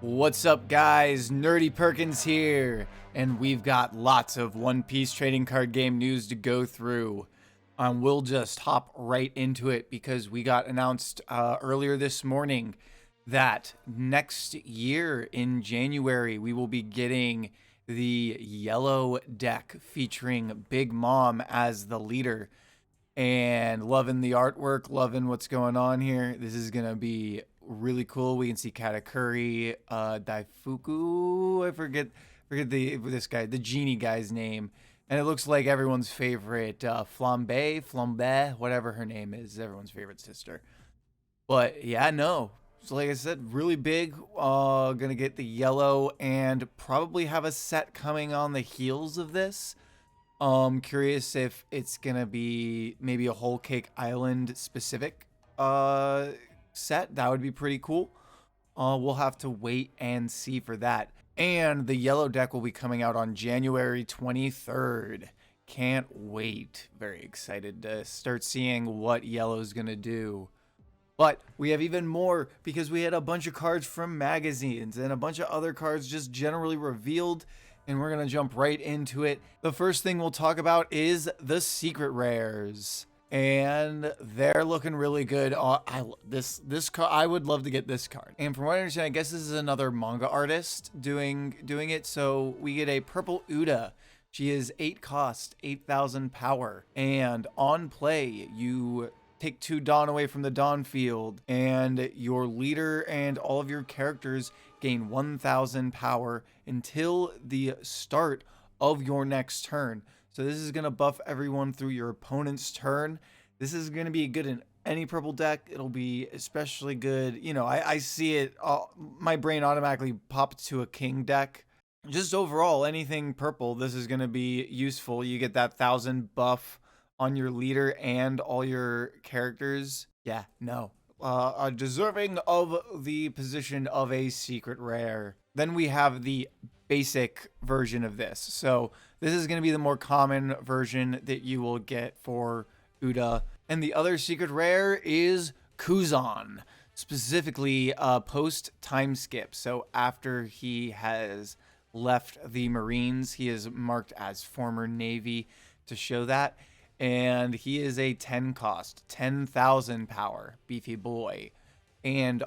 What's up, guys? Nerdy Perkins here, and we've got lots of One Piece trading card game news to go through. We'll just hop right into it because we got announced earlier this morning that next year in January we will be getting the yellow deck featuring Big Mom as the leader. And loving the artwork, loving what's going on here. This is gonna be really cool. We can see Katakuri, Daifuku. I forget the genie guy's name, and it looks like everyone's favorite Flambe, whatever her name is, everyone's favorite sister. But yeah, no. So like I said, really big. Gonna get the yellow and probably have a set coming on the heels of this. Curious if it's gonna be maybe a Whole Cake Island specific set. That would be pretty cool. We'll have to wait and see for that. And the yellow deck will be coming out on January 23rd. Can't wait. Very excited to start seeing what yellow's gonna do. But we have even more because we had a bunch of cards from magazines and a bunch of other cards just generally revealed. And we're going to jump right into it. The first thing we'll talk about is the secret rares. And they're looking really good. I would love to get this card. And from what I understand, I guess this is another manga artist doing it. So we get a purple Uda. She is 8 cost, 8,000 power. And on play, you take 2 Dawn away from the Dawn field, and your leader and all of your characters gain 1,000 power until the start of your next turn. So this is going to buff everyone through your opponent's turn. This is going to be good in any purple deck. It'll be especially good. You know, I see it. My brain automatically popped to a king deck. Just overall, anything purple, this is going to be useful. You get that 1,000 buff on your leader and all your characters. Yeah, no. Deserving of the position of a secret rare. Then we have the basic version of this. So this is going to be the more common version that you will get for Uda. And the other secret rare is Kuzan, specifically post time skip. So after he has left the Marines, he is marked as former Navy to show that. And he is a 10 cost, 10,000 power, beefy boy. And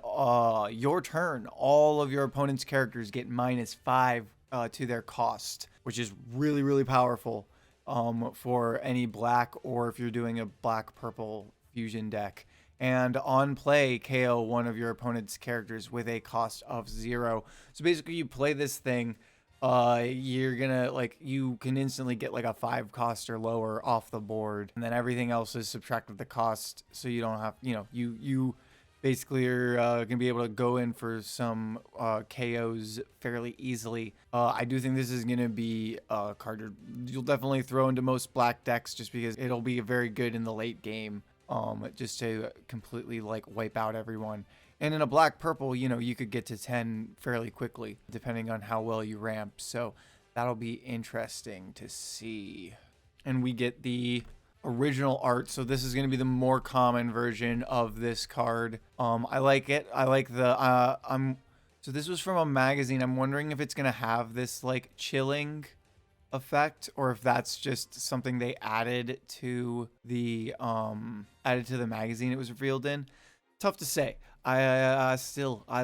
your turn, all of your opponent's characters get -5 to their cost, which is really, really powerful for any black, or if you're doing a black-purple fusion deck. And on play, KO one of your opponent's characters with a cost of 0. So basically, you play this thing. You're gonna, like, you can instantly get like a 5 cost or lower off the board, and then everything else is subtracted the cost, so you don't have, you know, you basically are gonna be able to go in for some KOs fairly easily. I do think this is gonna be a card you'll definitely throw into most black decks, just because it'll be very good in the late game, just to completely like wipe out everyone. And in a black-purple, you know, you could get to 10 fairly quickly, depending on how well you ramp. So that'll be interesting to see. And we get the original art. So this is going to be the more common version of this card. I like it. I like the... So this was from a magazine. I'm wondering if it's going to have this, like, chilling effect, or if that's just something they added to the magazine it was revealed in. Tough to say. I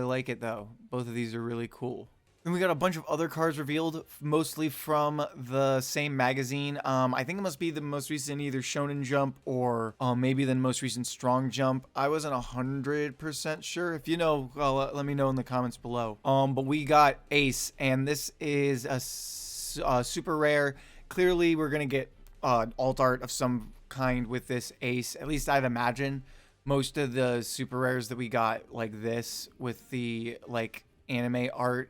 like it though. Both of these are really cool. And we got a bunch of other cards revealed, mostly from the same magazine. I think it must be the most recent either Shonen Jump or maybe the most recent Strong Jump. I wasn't 100% sure. If you know, let me know in the comments below. But we got Ace, and this is a super rare. Clearly, we're gonna get alt art of some kind with this Ace. At least I'd imagine. Most of the super rares that we got like this with the like anime art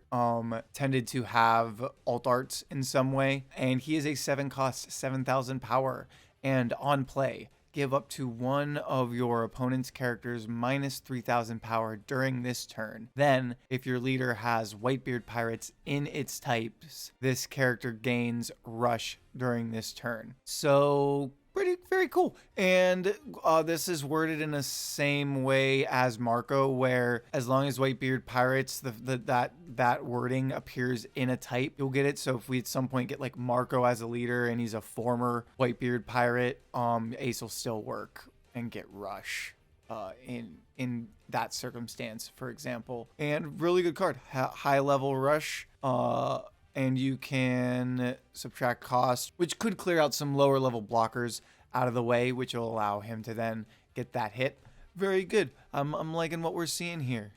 tended to have alt arts in some way. And he is a 7 cost, 7,000 power, and on play, give up to one of your opponent's characters -3,000 power during this turn. Then, if your leader has Whitebeard Pirates in its types, this character gains Rush during this turn. So pretty Very cool. And this is worded in the same way as Marco, where as long as Whitebeard pirates, that wording appears in a type, you'll get it. So if we at some point get like Marco as a leader and he's a former Whitebeard pirate, Ace will still work and get Rush in that circumstance, for example. And really good card, high level Rush. And you can subtract cost, which could clear out some lower level blockers out of the way, which will allow him to then get that hit. Very good. I'm liking what we're seeing here.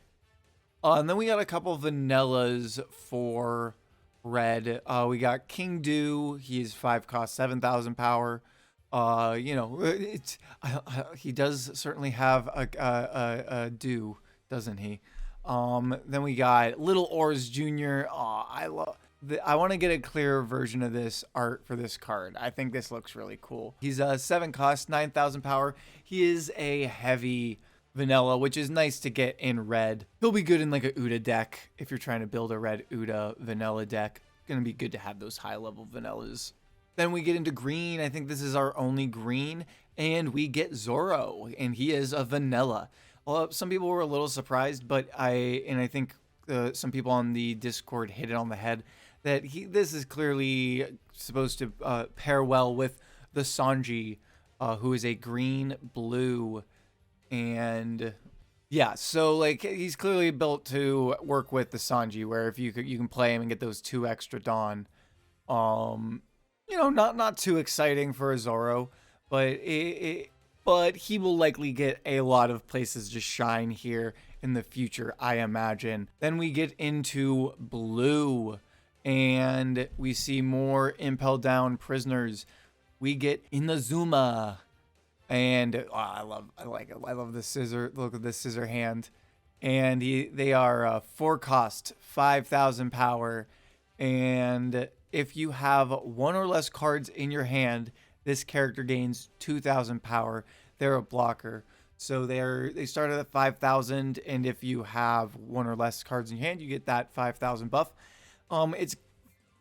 And then we got a couple of vanillas for red. We got King Dew. He's 5 cost, 7,000 power. He does certainly have a Dew, doesn't he? Then we got Little Oars Jr. I want to get a clearer version of this art for this card. I think this looks really cool. He's a 7 cost, 9,000 power. He is a heavy vanilla, which is nice to get in red. He'll be good in like a Uda deck if you're trying to build a red Uda vanilla deck. Gonna be good to have those high level vanillas. Then we get into green. I think this is our only green, and we get Zoro, and he is a vanilla. Well, some people were a little surprised, but I think some people on the Discord hit it on the head that this is clearly supposed to pair well with the Sanji, who is a green blue, and yeah, so like he's clearly built to work with the Sanji, where if you can play him and get those 2 extra Dawn. Not too exciting for a Zoro, but but he will likely get a lot of places to shine here in the future, I imagine. Then we get into blue, and we see more Impel Down prisoners. We get Inazuma, and I love the scissor. Look at the scissor hand, and they are 4 cost, 5,000 power, and if you have 1 or less cards in your hand, this character gains 2,000 power. They're a blocker. So they started at 5,000, and if you have 1 or less cards in your hand, you get that 5,000 buff. It's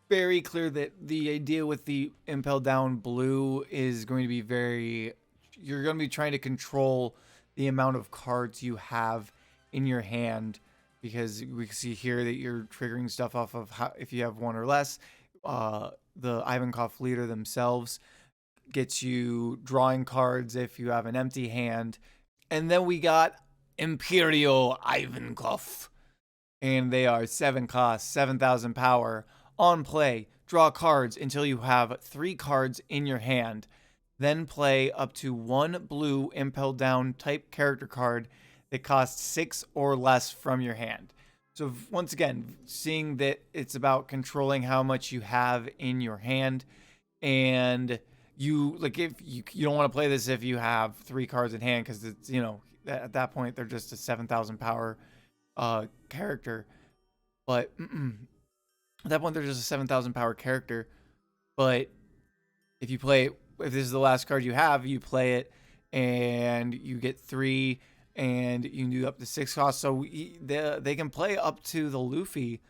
very clear that the idea with the Impel Down blue is going to be you're going to be trying to control the amount of cards you have in your hand, because we can see here that you're triggering stuff off of if you have 1 or less. The Ivankov leader themselves gets you drawing cards if you have an empty hand. And then we got Imperial Ivankov, and they are 7 cost, 7,000 power. On play, draw cards until you have 3 cards in your hand. Then play up to 1 blue Impel Down type character card that costs 6 or less from your hand. So once again, seeing that it's about controlling how much you have in your hand, and if you don't want to play this if you have 3 cards in hand, because it's at that point they're just a 7,000 power character. But at that point they're just a 7,000 power character. But if this is the last card you have, you play it and you get 3, and you can do up to 6 costs. So they can play up to the Luffy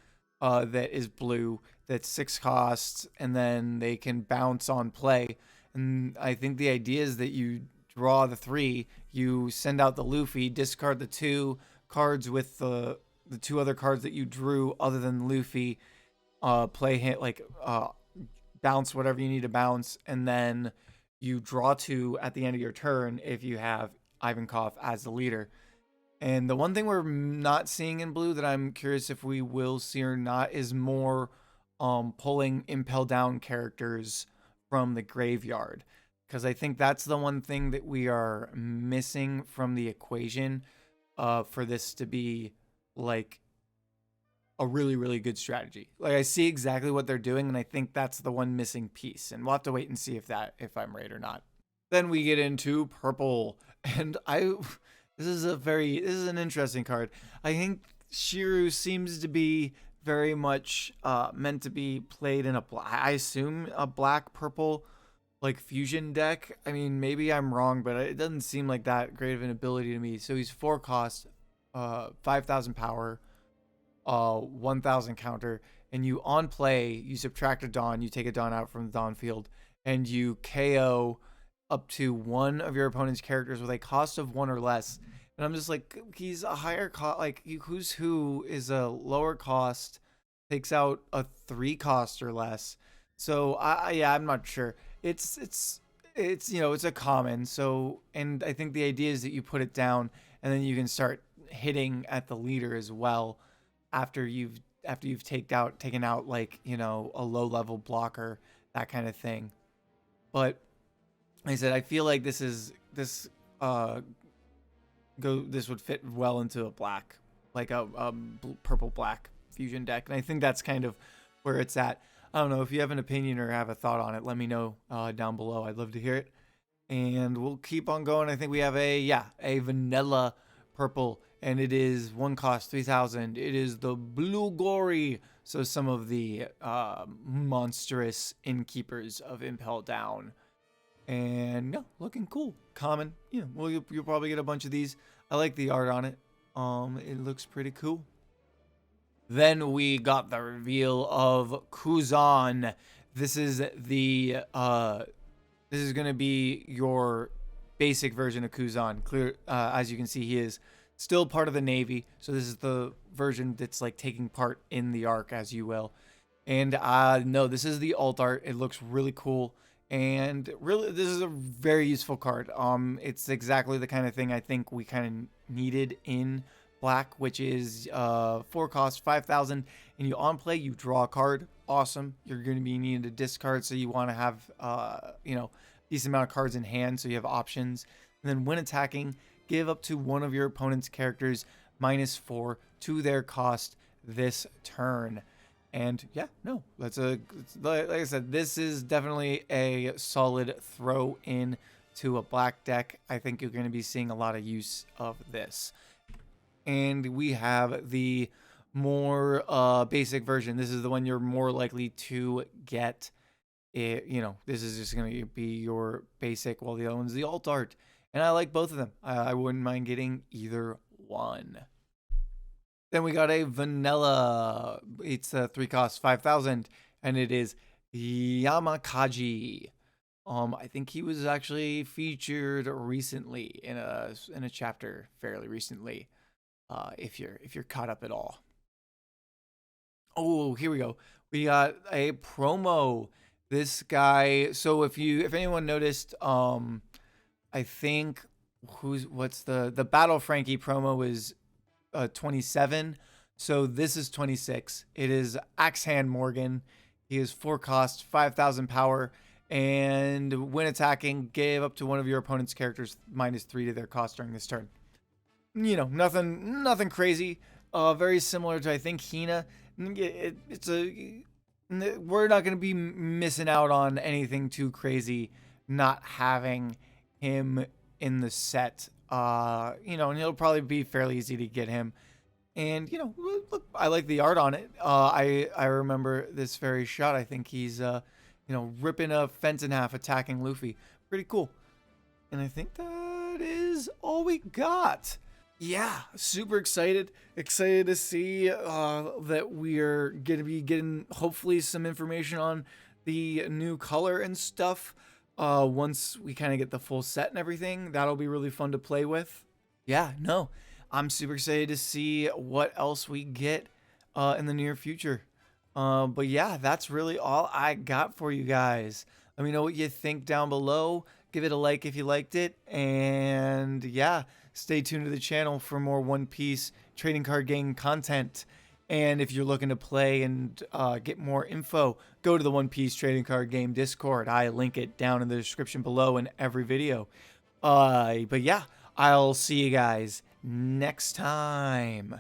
that is blue, that's 6 costs, and then they can bounce on play. And I think the idea is that you draw the 3, you send out the Luffy, discard the 2 cards with the 2 other cards that you drew other than Luffy, play hit bounce whatever you need to bounce, and then you draw 2 at the end of your turn if you have Ivankov as the leader. And the one thing we're not seeing in blue that I'm curious if we will see or not is more pulling Impel Down characters from the graveyard, because I think that's the one thing that we are missing from the equation for this to be like a really, really good strategy. Like, I see exactly what they're doing, and I think that's the one missing piece, and we'll have to wait and see if I'm right or not. Then we get into purple, and this is an interesting card. I think Shiru seems to be very much meant to be played in I assume a black purple like fusion deck. I mean, maybe I'm wrong, but it doesn't seem like that great of an ability to me. So he's 4 cost, 5,000 power, 1,000 counter, and you on play, you subtract a Dawn, you take a Dawn out from the Dawn field, and you KO up to one of your opponent's characters with a cost of 1 or less. And I'm just like, he's a higher cost. Like, Who's Who is a lower cost, takes out a 3 cost or less. So yeah, I'm not sure. It's it's a common. So, and I think the idea is that you put it down and then you can start hitting at the leader as well after you've taken out like, a low level blocker, that kind of thing. But like I said, I feel like uh this would fit well into a black, like a purple black fusion deck, and I think that's kind of where it's at. I don't know if you have an opinion or have a thought on it. Let me know down below. I'd love to hear it. And we'll keep on going. I think we have a vanilla purple, and it is 1 cost 3,000. It is the Blue Gory. So some of the monstrous innkeepers of Impel Down. And yeah, looking cool. Common. Yeah, well, you'll probably get a bunch of these. I like the art on it. It looks pretty cool. Then we got the reveal of Kuzan. This is gonna be your basic version of Kuzan. Clear, as you can see, he is still part of the Navy. So this is the version that's like taking part in the arc, as you will. And no, this is the alt art. It looks really cool. And really, this is a very useful card. It's exactly the kind of thing I think we kind of needed in black, which is 4 cost 5,000, and you on play, you draw a card. Awesome. You're going to be needing to discard, so you want to have decent amount of cards in hand, so you have options. And then when attacking, give up to one of your opponent's characters -4 to their cost this turn. And yeah, no, like I said, this is definitely a solid throw in to a black deck. I think you're going to be seeing a lot of use of this. And we have the more basic version. This is the one you're more likely to get. This is just going to be your basic, while the other one's the alt art. And I like both of them. I wouldn't mind getting either one. Then we got a vanilla. It's 3 cost 5,000, and it is Yamakaji. I think he was actually featured recently in a chapter fairly recently. If you're caught up at all. Oh, here we go. We got a promo. This guy. So if anyone noticed, I think what's the Battle Frankie promo is 27. So this is 26. It is Axehand Morgan. He is 4 cost, 5,000 power, and when attacking, give up to one of your opponent's characters -3 to their cost during this turn. Nothing crazy. Very similar to, I think, Hina. We're not going to be missing out on anything too crazy not having him in the set. And it'll probably be fairly easy to get him. And look, I like the art on it. I remember this very shot. I think he's ripping a fence in half, attacking Luffy. Pretty cool. And I think that is all we got. Yeah, super excited to see that we're gonna be getting hopefully some information on the new color and stuff. Once we kind of get the full set and everything, that'll be really fun to play with. Yeah, no, I'm super excited to see what else we get in the near future. But yeah, that's really all I got for you guys. Let me know what you think down below. Give it a like if you liked it. And yeah, stay tuned to the channel for more One Piece trading card game content. And if you're looking to play and get more info, go to the One Piece trading card game Discord. I link it down in the description below in every video. But yeah, I'll see you guys next time.